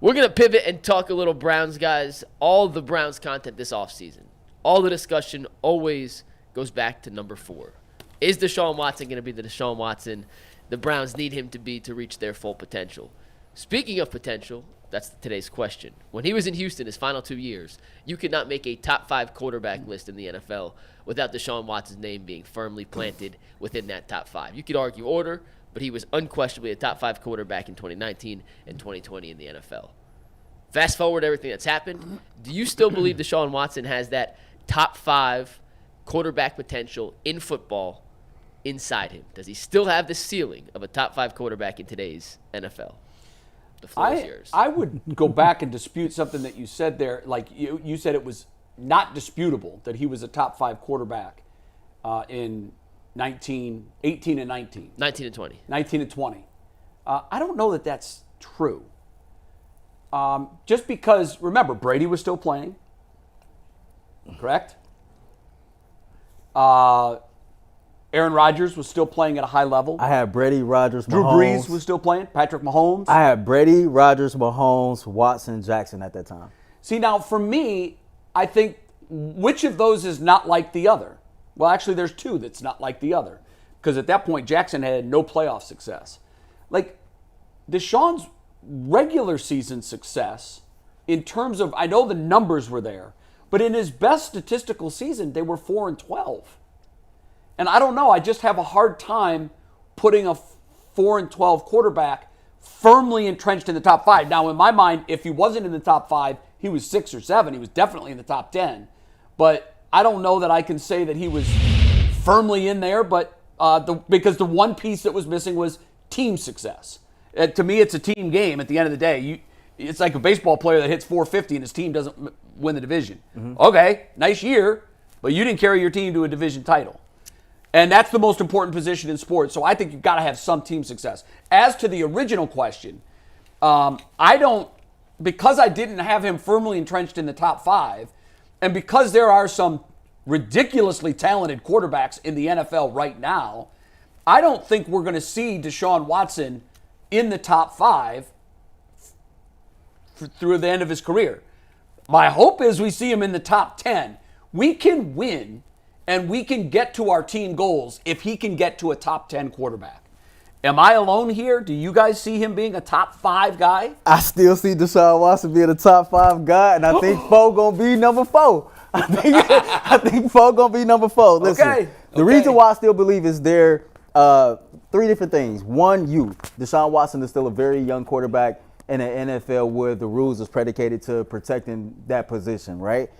We're going to pivot and talk a little Browns, guys. All the Browns content this offseason. All the discussion always goes back to number 4. Is Deshaun Watson going to be the Deshaun Watson the Browns need him to be to reach their full potential? Speaking of potential, that's today's question. When he was in Houston his final 2 years, you could not make a top 5 quarterback list in the NFL without Deshaun Watson's name being firmly planted within that top 5. You could argue order, but he was unquestionably a top 5 quarterback in 2019 and 2020 in the NFL. Fast forward everything that's happened. Do you still believe Deshaun Watson has that top 5 quarterback potential in football inside him? Does he still have the ceiling of a top 5 quarterback in today's NFL? The floor is yours. I would go back and dispute something that you said there. Like you said it was not disputable that he was a top 5 quarterback in 18 and 19. 19 and 20. 19 and 20. I don't know that that's true. Just because, remember, Brady was still playing. Correct? Aaron Rodgers was still playing at a high level. I had Brady, Rodgers, Mahomes. Drew Brees was still playing. Patrick Mahomes. I had Brady, Rodgers, Mahomes, Watson, Jackson at that time. See, now for me, I think which of those is not like the other? Well, actually, there's 2 that's not like the other. Because at that point, Jackson had no playoff success. Like, Deshaun's regular season success, in terms of, I know the numbers were there, but in his best statistical season, they were 4-12. And I don't know, I just have a hard time putting a 4-12 quarterback firmly entrenched in the top 5. Now, in my mind, if he wasn't in the top 5, he was 6 or 7. He was definitely in the top 10. But I don't know that I can say that he was firmly in there, but because the one piece that was missing was team success. To me, it's a team game at the end of the day. It's like a baseball player that hits 450 and his team doesn't win the division. Mm-hmm. Okay, nice year, but you didn't carry your team to a division title. And that's the most important position in sports. So I think you've got to have some team success. As to the original question, because I didn't have him firmly entrenched in the top 5, and because there are some ridiculously talented quarterbacks in the NFL right now, I don't think we're going to see Deshaun Watson in the top 5 through the end of his career. My hope is we see him in the top 10. We can win and we can get to our team goals if he can get to a top 10 quarterback. Am I alone here? Do you guys see him being a top 5 guy? I still see Deshaun Watson being a top 5 guy, and I think 4 going to be number 4. I think 4 going to be number 4. Listen, the reason why I still believe is there 3 different things. 1, youth. Deshaun Watson is still a very young quarterback in the NFL where the rules is predicated to protecting that position, right?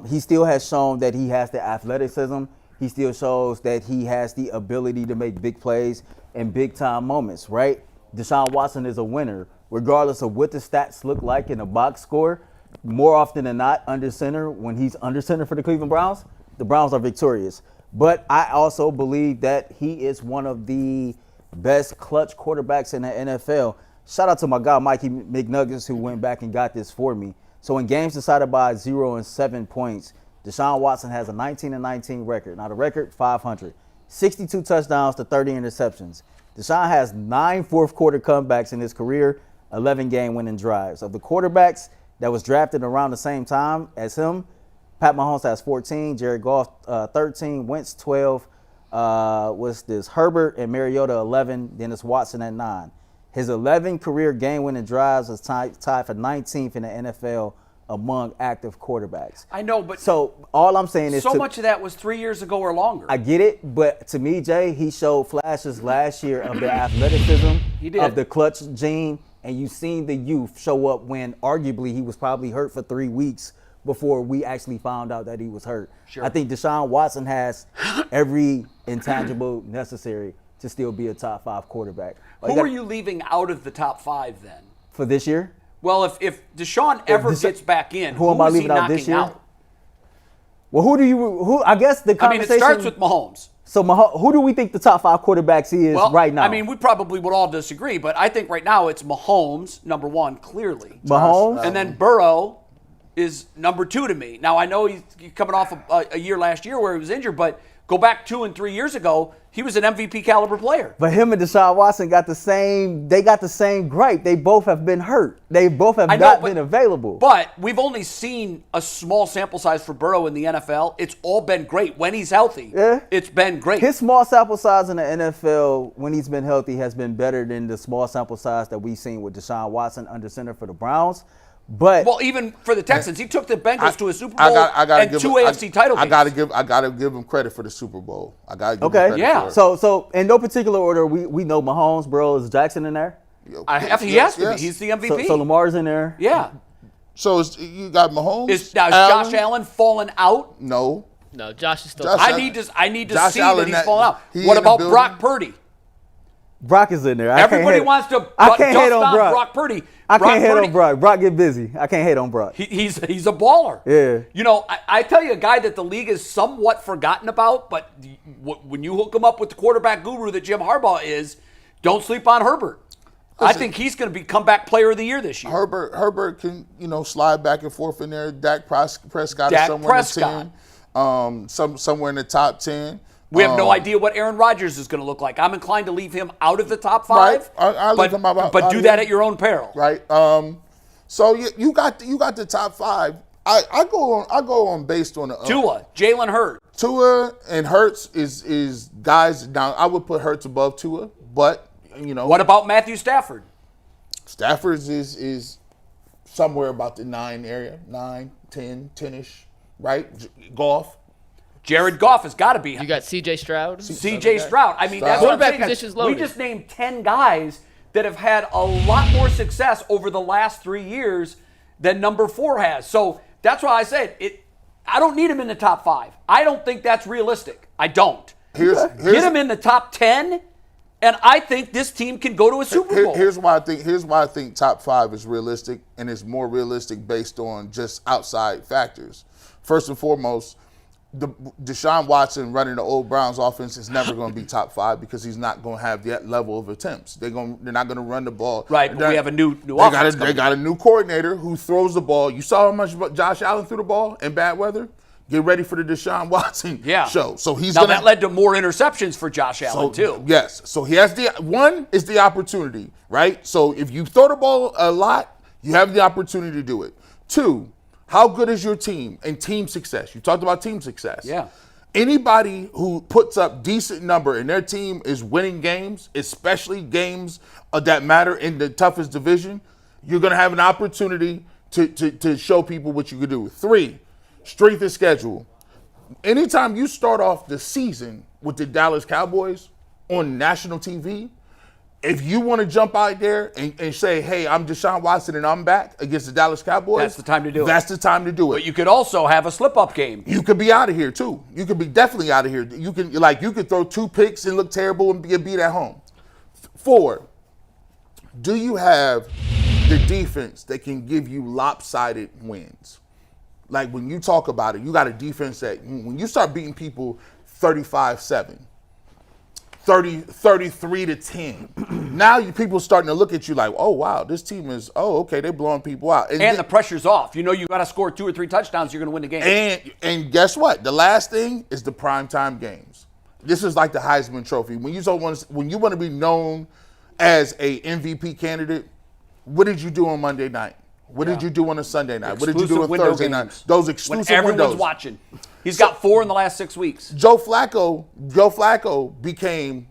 He still has shown that he has the athleticism. He still shows that he has the ability to make big plays in big-time moments, right? Deshaun Watson is a winner, regardless of what the stats look like in a box score. More often than not, under center, when he's under center for the Cleveland Browns, the Browns are victorious. But I also believe that he is one of the best clutch quarterbacks in the NFL. Shout out to my guy, Mikey McNuggets, who went back and got this for me. So in games decided by 0 and 7 points, Deshaun Watson has a 19-19 record. Now the record, 500. 62 touchdowns to 30 interceptions. Deshaun has 9 fourth-quarter comebacks in his career, 11 game-winning drives. Of the quarterbacks that was drafted around the same time as him, Pat Mahomes has 14, Jared Goff 13, Wentz 12, Herbert and Mariota 11, then it's Watson at 9. His 11 career game-winning drives is tied for 19th in the NFL among active quarterbacks. I know, but so all I'm saying is much of that was 3 years ago or longer. I get it, but to me, Jay, he showed flashes last year of the athleticism, of the clutch gene, and you've seen the youth show up when arguably he was probably hurt for 3 weeks before we actually found out that he was hurt. Sure. I think Deshaun Watson has every intangible necessary to still be a top 5 quarterback. Who are you leaving out of the top 5 then? For this year? Well, if Deshaun ever gets back in, who am I leaving out this year? Out? Well, I guess the conversation. It starts with Mahomes. So who do we think the top 5 quarterbacks is right now? We probably would all disagree, but I think right now it's Mahomes, number 1, clearly. Mahomes? And then Burrow is number 2 to me. Now, I know he's coming off a year last year where he was injured, but Go back 2 and 3 years ago, he was an MVP caliber player. But him and Deshaun Watson got the same gripe. They both have been hurt. They both have not been available. But we've only seen a small sample size for Burrow in the NFL. It's all been great. When he's healthy, it's been great. His small sample size in the NFL when he's been healthy has been better than the small sample size that we've seen with Deshaun Watson under center for the Browns. But even for the Texans, he took the Bengals to a Super Bowl and 2 AFC title games. I gotta give him credit for the Super Bowl. I gotta give him credit for it. So in no particular order, we know Mahomes, bro. Is Jackson in there? He has to be. He's the MVP. So Lamar's in there. Yeah. So you got Mahomes. Is Josh Allen fallen out? No, Josh is still. I need to see that he's fallen out. What about Brock Purdy? Brock is in there. Everybody wants to dust on Brock Purdy. I can't hate on Brock. Brock get busy. I can't hate on Brock. He's a baller. Yeah. You know, I tell you a guy that the league is somewhat forgotten about, but when you hook him up with the quarterback guru that Jim Harbaugh is, don't sleep on Herbert. I think he's going to be comeback player of the year this year. Herbert can, slide back and forth in there. Dak Prescott is somewhere in the 10. Somewhere in the top 10. We have no idea what Aaron Rodgers is going to look like. I'm inclined to leave him out of the top 5. Right. I leave him out. But do that at your own peril. Right. So you got the top 5. I go on based on the Tua, Jalen Hurts. Tua and Hurts is guys. Now I would put Hurts above Tua, but What about Matthew Stafford? Stafford is somewhere about the 9 area, 9, 10, 10-ish, right? Goff. Jared Goff has got to be. You got C.J. Stroud. C.J. Stroud. I mean, that's what I'm saying. Position's loaded. We just named 10 guys that have had a lot more success over the last 3 years than number 4 has. So that's why I said it. I don't need him in the top 5. I don't think that's realistic. I don't. Get him in the top 10, and I think this team can go to a Super Bowl. Here's why I think top 5 is realistic, and it's more realistic based on just outside factors. First and foremost, Deshaun Watson running the old Browns offense is never going to be top 5 because he's not going to have that level of attempts. They're not going to run the ball. Right, but we have a new offense. They got a new coordinator who throws the ball. You saw how much Josh Allen threw the ball in bad weather? Get ready for the Deshaun Watson show. So that led to more interceptions for Josh Allen too. Yes. So he has one is the opportunity, right? So if you throw the ball a lot, you have the opportunity to do it. 2, how good is your team and team success? You talked about team success. Yeah. Anybody who puts up decent number and their team is winning games, especially games that matter in the toughest division, you're going to have an opportunity to show people what you can do. 3, strength of schedule. Anytime you start off the season with the Dallas Cowboys on national TV, if you want to jump out there and say, hey, I'm Deshaun Watson and I'm back against the Dallas Cowboys, that's the time to do it. That's the time to do it. But you could also have a slip-up game. You could be out of here, too. You could be definitely out of here. You could throw 2 picks and look terrible and be beat at home. 4, do you have the defense that can give you lopsided wins? Like when you talk about it, you got a defense that when you start beating people 35-7, 33-10. Now people starting to look at you like, oh wow, this team is they're blowing people out. And the pressure's off. You got to score 2 or 3 touchdowns, you're going to win the game. And guess what? The last thing is the primetime games. This is like the Heisman Trophy. When you want to be known as a MVP candidate, what did you do on Monday night? What did you do on a Sunday night? What did you do on Thursday night? Those exclusive when everyone's windows. Watching. He's got 4 in the last 6 weeks. Joe Flacco became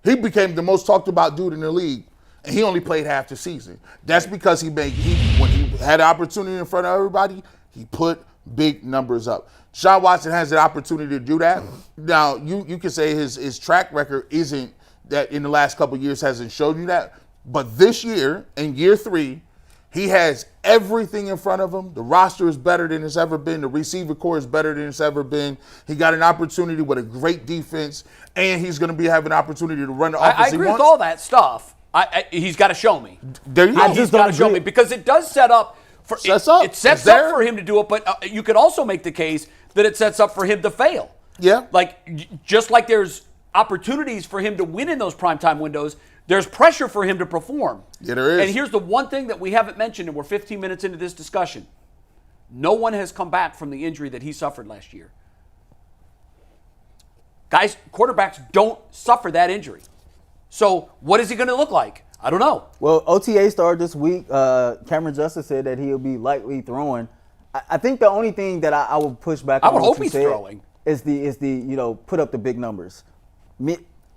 the most talked about dude in the league, and he only played half the season. That's because when he had an opportunity in front of everybody, he put big numbers up. Deshaun Watson has the opportunity to do that. Now, you can say his track record isn't that in the last couple of years hasn't showed you that, but this year, in year 3, he has everything in front of him. The roster is better than it's ever been. The receiver core is better than it's ever been. He got an opportunity with a great defense, and he's going to have an opportunity to run the offense. I agree with all that stuff. He's got to show me. There you go. He's got to show me because it does set up for it sets up for him to do it. But you could also make the case that it sets up for him to fail. Yeah. Like just like there's opportunities for him to win in those primetime windows, there's pressure for him to perform. Yeah, there is. And here's the one thing that we haven't mentioned, and we're 15 minutes into this discussion. No one has come back from the injury that he suffered last year. Guys, quarterbacks don't suffer that injury. So what is he going to look like? I don't know. Well, OTA started this week. Cameron Justice said that he'll be lightly throwing. I think the only thing that I would push back on I would what hope you he's said throwing. is the put up the big numbers.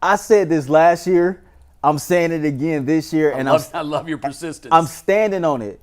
I said this last year. I'm saying it again this year, I love your persistence. I'm standing on it.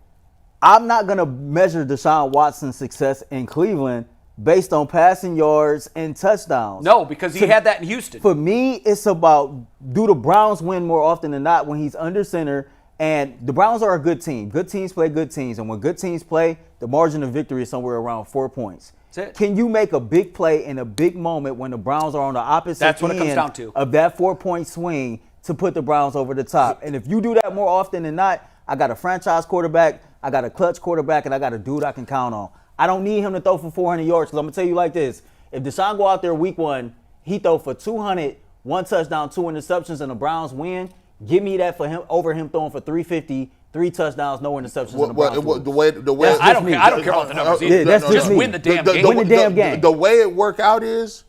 I'm not gonna measure Deshaun Watson's success in Cleveland based on passing yards and touchdowns. No, because he had that in Houston. For me, it's about, do the Browns win more often than not when he's under center? And the Browns are a good team. Good teams play good teams. And when good teams play, the margin of victory is somewhere around 4 points. That's it. Can you make a big play in a big moment when the Browns are on the opposite That's what it comes end down to. of that 4-point swing to put the Browns over the top? And if you do that more often than not, I got a franchise quarterback, I got a clutch quarterback, and I got a dude I can count on. I don't need him to throw for 400 yards, because I'm going to tell you like this. If Deshaun go out there week 1, he throw for 200, 1 touchdown, 2 interceptions, and the Browns win, give me that for him over him throwing for 350, 3 touchdowns, no interceptions, and the Browns win. The way I don't care about the numbers either. Yeah, that's just Just me. win the damn game. Win the damn game. The way it work out is,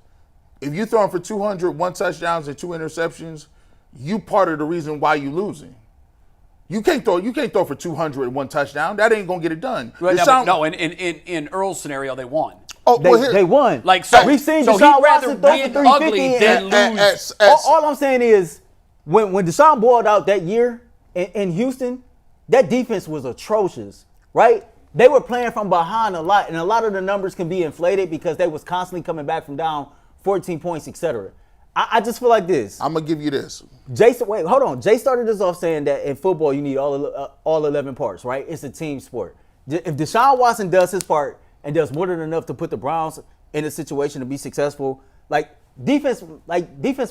if you throwing for 200, 1 touchdowns and 2 interceptions, you part of the reason why you losing. You can't throw for 200 and 1 touchdown. That ain't gonna get it done. Right, no, in Earl's scenario, they won. Oh, They won. Like, so we've seen so Deshaun he'd rather Watson throw for win 350 ugly and- than lose. All I'm saying is, when Deshaun boiled out that year in Houston, that defense was atrocious, right? They were playing from behind a lot, and a lot of the numbers can be inflated because they was constantly coming back from down 14 points, etc. I just feel like this. I'm gonna give you this. Wait, hold on. Jay started this off saying that in football you need all 11 parts, right? It's a team sport. If Deshaun Watson does his part and does more than enough to put the Browns in a situation to be successful, defense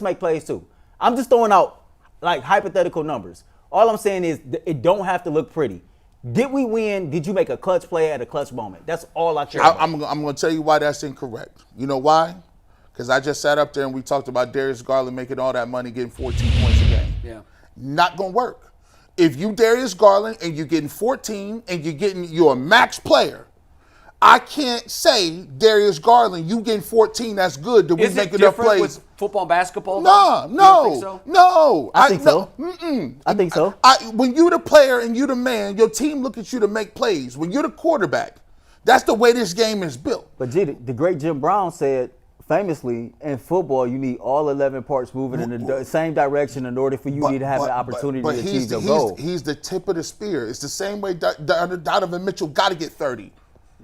make plays too. I'm just throwing out hypothetical numbers. All I'm saying is it don't have to look pretty. Did we win? Did you make a clutch play at a clutch moment? That's all I care about. I'm gonna tell you why that's incorrect. You know why? Because I just sat up there and we talked about Darius Garland making all that money, getting 14 points a game. Yeah. Not gonna work. If you Darius Garland and you're getting 14 and you're a max player, I can't say Darius Garland, you getting 14, that's good. Did we Is make it enough different plays? with football and basketball? No. You don't think so? No. I think so. Mm-mm. I think so. When you're the player and you're the man, your team look at you to make plays. When you're the quarterback, that's the way this game is built. But G, the great Jim Brown said famously, in football, you need all 11 parts moving in the same direction in order for you to have the opportunity to achieve your goal. He's the tip of the spear. It's the same way Donovan Mitchell got to get 30.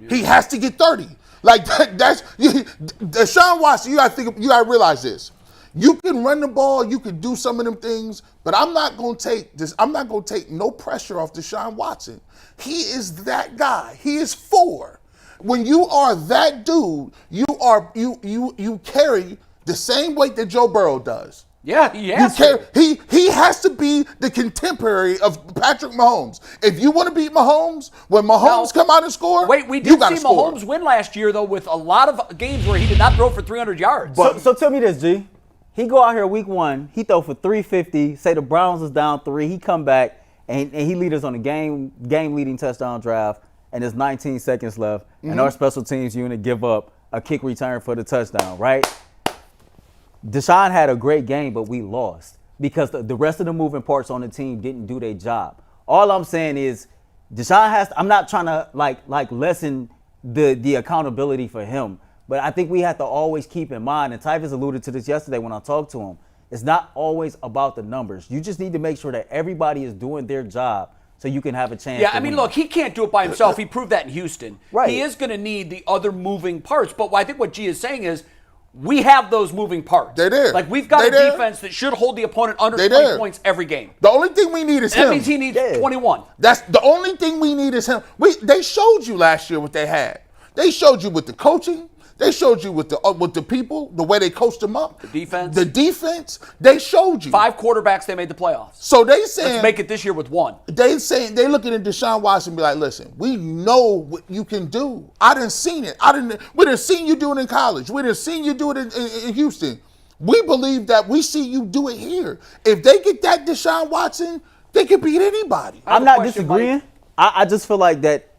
Yeah. He has to get 30. That's Deshaun Watson. You got to realize this. You can run the ball, you can do some of them things, but I'm not going to take this. I'm not going to take no pressure off Deshaun Watson. He is that guy. He is 4. When you are that dude, you carry the same weight that Joe Burrow does. Yeah, he has to. He has to be the contemporary of Patrick Mahomes. If you want to beat Mahomes, when Mahomes come out and score, wait, we did see Mahomes win last year though with a lot of games where he did not throw for 300 yards. So tell me this, G. He go out here week 1, he throw for 350. Say the Browns is down 3, he come back and he lead us on a game leading touchdown drive. And there's 19 seconds left, and our special teams unit give up a kick return for the touchdown, right? Deshaun had a great game, but we lost because the rest of the moving parts on the team didn't do their job. All I'm saying is Deshaun I'm not trying to lessen the accountability for him, but I think we have to always keep in mind, and Tyvus alluded to this yesterday when I talked to him, it's not always about the numbers. You just need to make sure that everybody is doing their job so you can have a chance. Yeah, I mean, look, he can't do it by himself. He proved that in Houston. Right. He is going to need the other moving parts. But I think what G is saying is we have those moving parts. They're there. We've got a defense that should hold the opponent under 20 points every game. The only thing we need is him. That means he needs 21. That's the only thing we need is him. They showed you last year what they had. They showed you with the coaching. They showed you with the people, the way they coached them up. The defense. They showed you. 5 quarterbacks, they made the plaplayoffs. So they saying, let's make it this year with 1. They looking at Deshaun Watson and be like, listen, we know what you can do. I done seen it. We done seen you do it in college. We done seen you do it in Houston. We believe that we see you do it here. If they get that Deshaun Watson, they can beat anybody. I'm not disagreeing. I just feel like that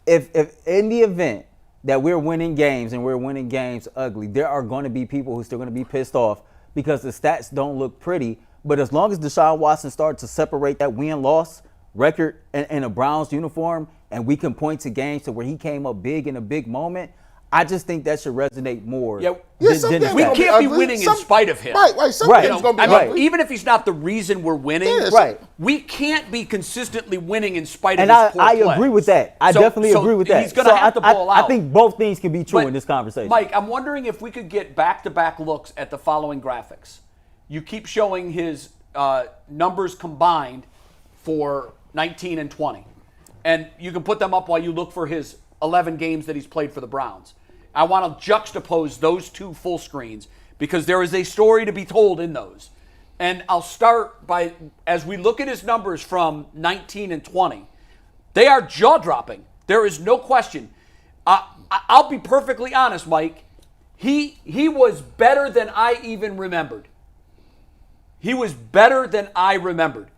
if in the event that we're winning games and we're winning games ugly, there are going to be people who are still going to be pissed off because the stats don't look pretty. But as long as Deshaun Watson starts to separate that win-loss record in a Browns uniform, and we can point to games to where he came up big in a big moment, I just think that should resonate more. Yeah, than we the stats. can't be winning in spite of him. Right. Some Right. games gonna be I mean, ugly. even if he's not the reason we're winning, Right. we can't be consistently winning in spite of And his poor I play. agree with that. I definitely agree with that. He's going to have to ball out. I think both things can be true But, in this conversation. Mike, I'm wondering if we could get back-to-back looks at the following graphics. You keep showing his numbers combined for 19 and 20. And you can put them up while you look for his 11 games that he's played for the Browns. I want to juxtapose those two full screens because there is a story to be told in those. And I'll start by, as we look at his numbers from 19 and 20, they are jaw-dropping. There is no question. I'll be perfectly honest, Mike. He was better than I even remembered. He was better than I remembered.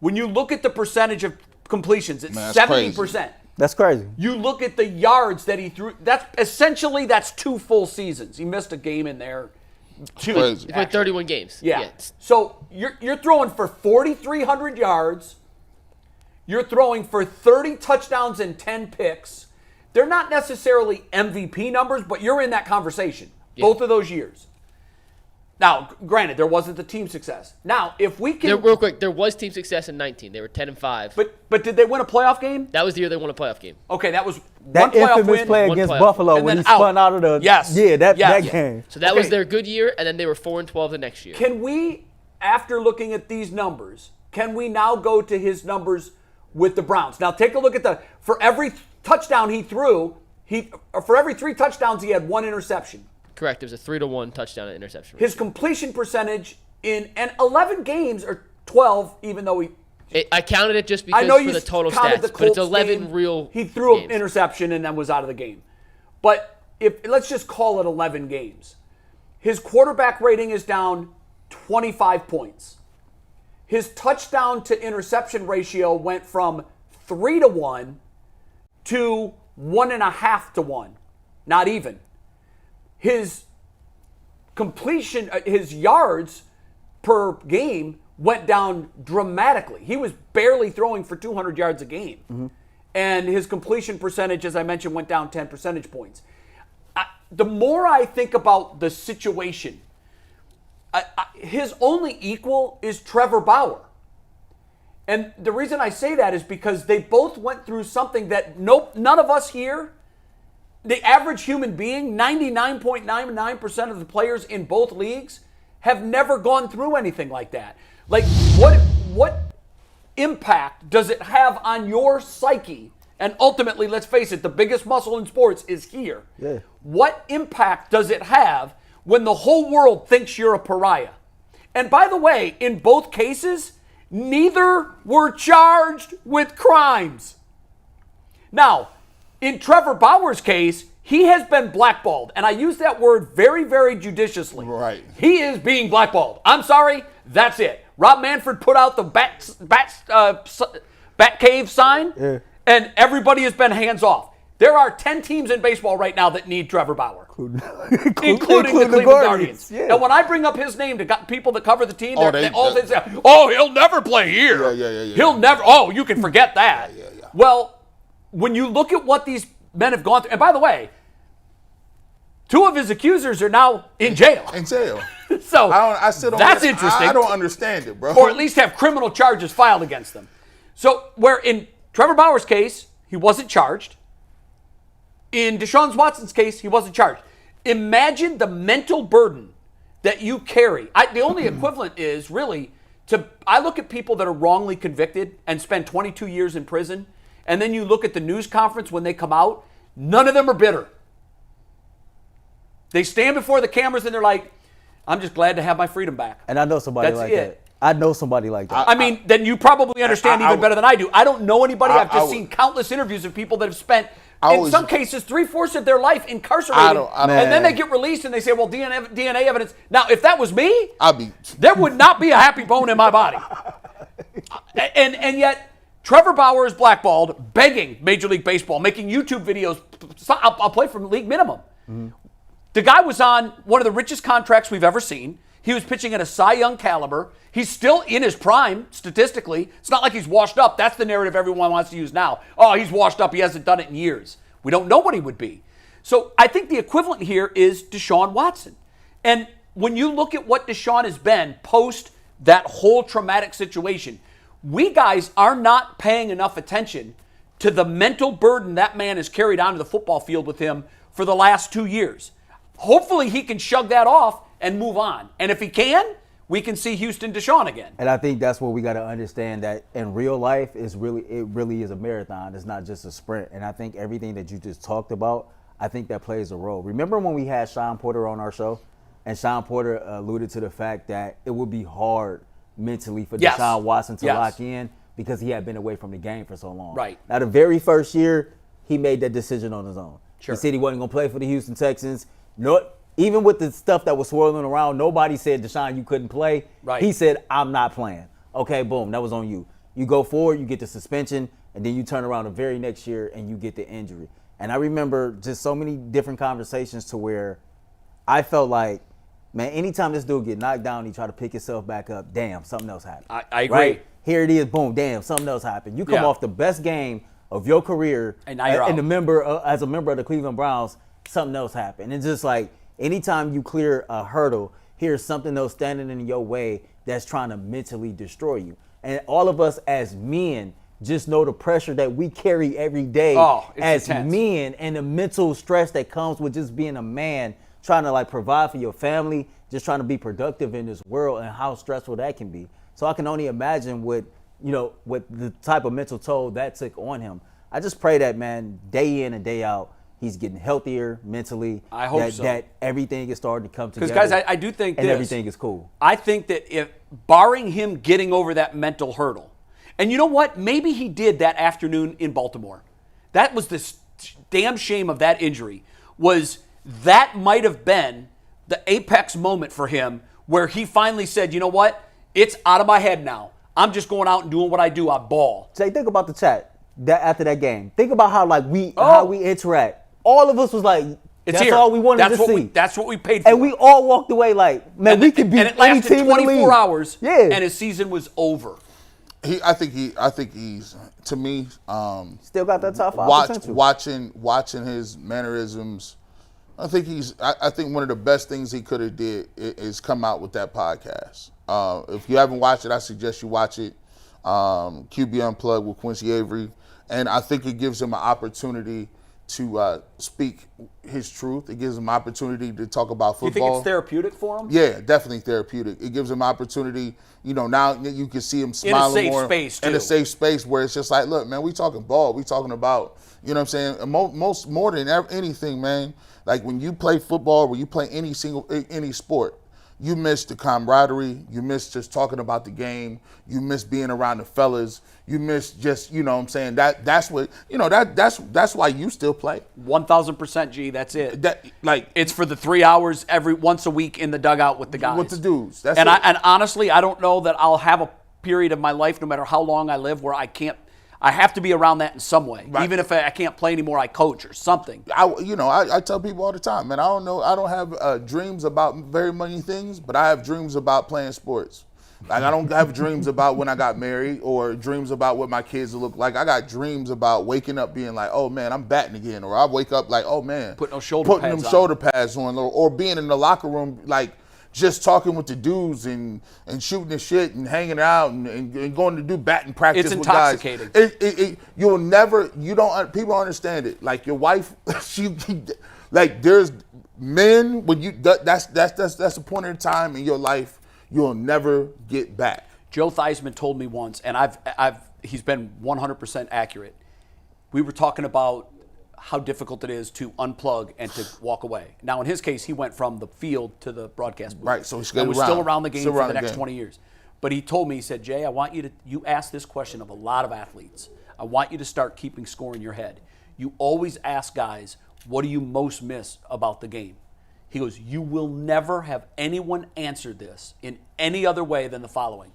When you look at the percentage of completions, it's 70%. Crazy. That's crazy. You look at the yards that he threw. That's 2 full seasons. He missed a game in there. Crazy. He played 31 games. Yeah. So you're throwing for 4,300 yards. You're throwing for 30 touchdowns and 10 picks. They're not necessarily MVP numbers, but you're in that conversation. Yeah. Both of those years. Now, granted, there wasn't the team success. Now, if we can, Real quick, there was team success in 19. They were 10-5. but did they win a playoff game? That was the year they won a playoff game. Okay, that was That one playoff infamous win. play one against playoff. Buffalo And when then he spun out of the that game. So that was Okay. their good year, and then they were 4-12 the next year. Can we, after looking at these numbers, can we now go to his numbers with the Browns? Now take a look at for every touchdown he threw, for every 3 touchdowns he had 1 interception. Correct. It was a 3-1 touchdown and interception. His completion percentage in 11 games or 12, even though I counted it just I because know for you the total counted stats, the but it's Colts 11 game. real He threw games. an interception and then was out of the game. But let's just call it 11 games. His quarterback rating is down 25 points. His touchdown to interception ratio went from 3-1 to 1.5-1. Not even. His completion, his yards per game went down dramatically. He was barely throwing for 200 yards a game. Mm-hmm. And his completion percentage, as I mentioned, went down 10 percentage points. The more I think about the situation, his only equal is Trevor Bauer. And the reason I say that is because they both went through something that none of us here, the average human being, 99.99% of the players in both leagues have never gone through anything like that. Like, what impact does it have on your psyche? And ultimately, let's face it, the biggest muscle in sports is here. Yeah. What impact does it have when the whole world thinks you're a pariah? And by the way, in both cases, neither were charged with crimes. Now, in Trevor Bauer's case, he has been blackballed. And I use that word very, very judiciously. Right. He is being blackballed. I'm sorry, that's it. Rob Manfred put out the bat cave sign, and everybody has been hands off. There are 10 teams in baseball right now that need Trevor Bauer, including the Cleveland Guardians. Yeah. And when I bring up his name to people that cover the team, they say, "Oh, he'll never play here. Yeah. He'll never. Oh, you can forget that." Yeah. Well, when you look at what these men have gone through, and by the way, 2 of his accusers are now in jail. In jail. So I still don't. that's interesting. I don't understand it, bro. Or at least have criminal charges filed against them. So where in Trevor Bauer's case, he wasn't charged. In Deshaun Watson's case, he wasn't charged. Imagine the mental burden that you carry. The only equivalent is really I look at people that are wrongly convicted and spend 22 years in prison, and then you look at the news conference when they come out, none of them are bitter. They stand before the cameras and they're like, I'm just glad to have my freedom back. And I know somebody That's like it. that. I know somebody like that. I mean, then you probably understand even better than I do. I don't know anybody. I've just I seen countless interviews of people that have spent, I in was- some cases, 3/4 of their life incarcerated. I don't- and then they get released and they say, well, DNA evidence. Now, if that was me, I'll be. there would not be a happy bone in my body. And yet, Trevor Bauer is blackballed, begging Major League Baseball, making YouTube videos I'll play for league minimum. The guy was on one of the richest contracts we've ever seen. He was pitching at a Cy Young caliber. He's still in his prime, statistically. It's not like he's washed up. That's the narrative everyone wants to use now. Oh, he's washed up. He hasn't done it in years. We don't know what he would be. So I think the equivalent here is Deshaun Watson. And when you look at what Deshaun has been post that whole traumatic situation, we guys are not paying enough attention to the mental burden that man has carried onto the football field with him for the last 2 years. Hopefully he can shrug that off and move on. And if he can, we can see Houston Deshaun again. And I think that's what we got to understand, that in real life it really is a marathon. It's not just a sprint. And I think everything that you just talked about, I think that plays a role. Remember when we had Sean Porter on our show? And Sean Porter alluded to the fact that it would be hard mentally for Deshaun Watson to lock in because he had been away from the game for so long. Right. Now, the very first year, he made that decision on his own. Sure. He said he wasn't going to play for the Houston Texans. Even with the stuff that was swirling around, nobody said, Deshaun, you couldn't play. Right. He said, I'm not playing. Okay, boom, that was on you. You go forward, you get the suspension, and then you turn around the very next year and you get the injury. And I remember just so many different conversations to where I felt like, man, anytime this dude get knocked down, he try to pick himself back up, damn, something else happened. I agree. Right? Here it is, boom, damn, something else happened. You come off the best game of your career and now you're out. as a member of the Cleveland Browns, something else happened. It's just like anytime you clear a hurdle, here's something else standing in your way that's trying to mentally destroy you. And all of us as men just know the pressure that we carry every day as intense. Men, and the mental stress that comes with just being a man, trying to like provide for your family, just trying to be productive in this world, and how stressful that can be. So I can only imagine what the type of mental toll that took on him. I just pray that, man, day in and day out, he's getting healthier mentally. I hope so. That everything is starting to come together. Because, guys, I do think and everything is cool. I think that if, barring him getting over that mental hurdle, and you know what? Maybe he did that afternoon in Baltimore. That was the damn shame of that injury, was that might have been the apex moment for him where he finally said, you know what? It's out of my head now. I'm just going out and doing what I do. I ball. Say, think about the chat after that game. Think about how how we interact. All of us was like, it's that's here. all we wanted to see. That's what we paid for. And we all walked away like, man, we could beat and it lasted any team 24 in the league. hours. Yeah. And his season was over. I think he's to me. Still got that top 5 potential. Watching his mannerisms. I think one of the best things he could have did is come out with that podcast. If you haven't watched it, I suggest you watch it. QB Unplugged with Quincy Avery, and I think it gives him an opportunity to speak his truth. It gives him an opportunity to talk about football. Do you think it's therapeutic for him? Yeah, definitely therapeutic. It gives him opportunity. Now you can see him smiling more. In a safe space where it's just like, look, man, we talking ball. We talking about, you know what I'm saying? More than anything, man. Like when you play football, when you play any sport, you miss the camaraderie. You miss just talking about the game. You miss being around the fellas. You miss just, you know what I'm saying? That's what, that's why you still play. 1,000%, G. That's it. It's for the 3 hours once a week in the dugout with the guys. With the dudes. And honestly, I don't know that I'll have a period of my life, no matter how long I live, where I have to be around that in some way. Right. Even if I can't play anymore, I coach or something. I tell people all the time, man, I don't have dreams about very many things, but I have dreams about playing sports. Like, I don't have dreams about when I got married or dreams about what my kids will look like. I got dreams about waking up being like, oh, man, I'm batting again. Or I wake up like, oh, man. Putting them shoulder pads on. Or being in the locker room, like, just talking with the dudes and shooting the shit and hanging out and going to do batting practice with guys. It's intoxicating. People don't understand it. Like your wife, there's men when that's the point in time in your life you'll never get back. Joe Theismann told me once, and he's been 100% accurate. We were talking about how difficult it is to unplug and to walk away. Now, in his case, he went from the field to the broadcast booth. Right, so he's still around the game for the next 20 years. But he told me, he said, Jay, I want you ask this question of a lot of athletes. I want you to start keeping score in your head. You always ask guys, what do you most miss about the game? He goes, you will never have anyone answer this in any other way than the following.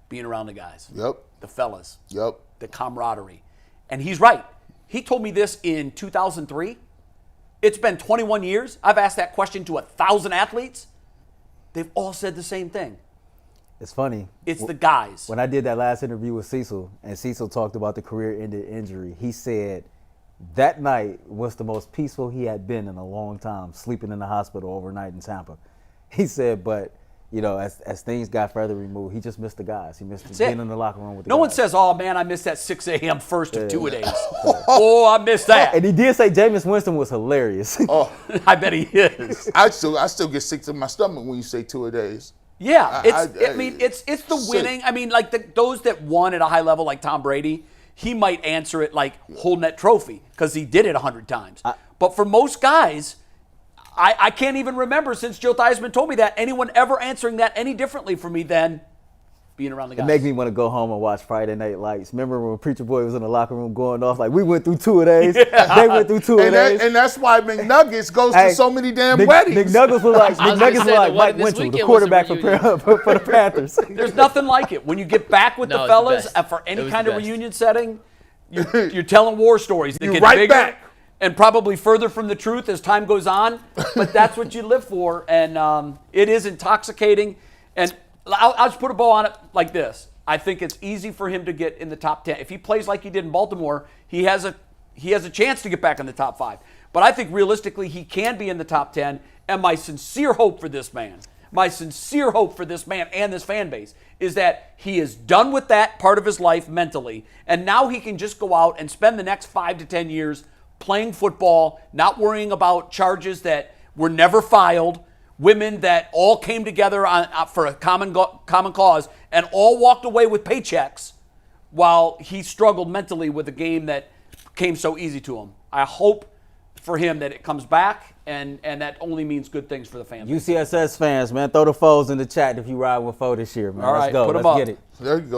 Being around the guys. Yep. The fellas. Yep. The camaraderie. And he's right. He told me this in 2003. It's been 21 years. I've asked that question to 1,000 athletes. They've all said the same thing. It's funny. It's the guys. When I did that last interview with Cecil, and Cecil talked about the career-ended injury, he said that night was the most peaceful he had been in a long time, sleeping in the hospital overnight in Tampa. He said, but, you know, as things got further removed, he just missed the guys. He missed being in the locker room with the guys. No one says, oh, man, I missed that 6 a.m. first of two-a-days. Oh, I missed that. And he did say Jameis Winston was hilarious. Oh, I bet he is. I still get sick to my stomach when you say 2 a days. Yeah, it's the winning. I mean, like those that won at a high level, like Tom Brady, he might answer it like holding that trophy because he did it 100 times. But for most guys, I can't even remember since Joe Theismann told me that anyone ever answering that any differently for me than being around the guys. It makes me want to go home and watch Friday Night Lights. Remember when Preacher Boy was in the locker room going off like, we went through 2 a days. Yeah. They went through 2 a days. And that's why McNuggets goes to so many damn weddings. McNuggets was like Mike Winchell, the quarterback for the Panthers. There's nothing like it. When you get back with the fellas for any kind of reunion setting, you're telling war stories that get bigger back. And probably further from the truth as time goes on. But that's what you live for. And it is intoxicating. And I'll just put a bow on it like this. I think it's easy for him to get in the top 10. If he plays like he did in Baltimore, he has a chance to get back in the top 5. But I think realistically he can be in the top 10. And my sincere hope for this man and this fan base is that he is done with that part of his life mentally. And now he can just go out and spend the next 5 to 10 years playing football, not worrying about charges that were never filed, women that all came together for a common cause and all walked away with paychecks while he struggled mentally with a game that came so easy to him. I hope for him that it comes back, and that only means good things for the family. UCSS fans, man, throw the foes in the chat if you ride with foe this year, man. All right, let's go. put 'em Let's up. get it. There you go.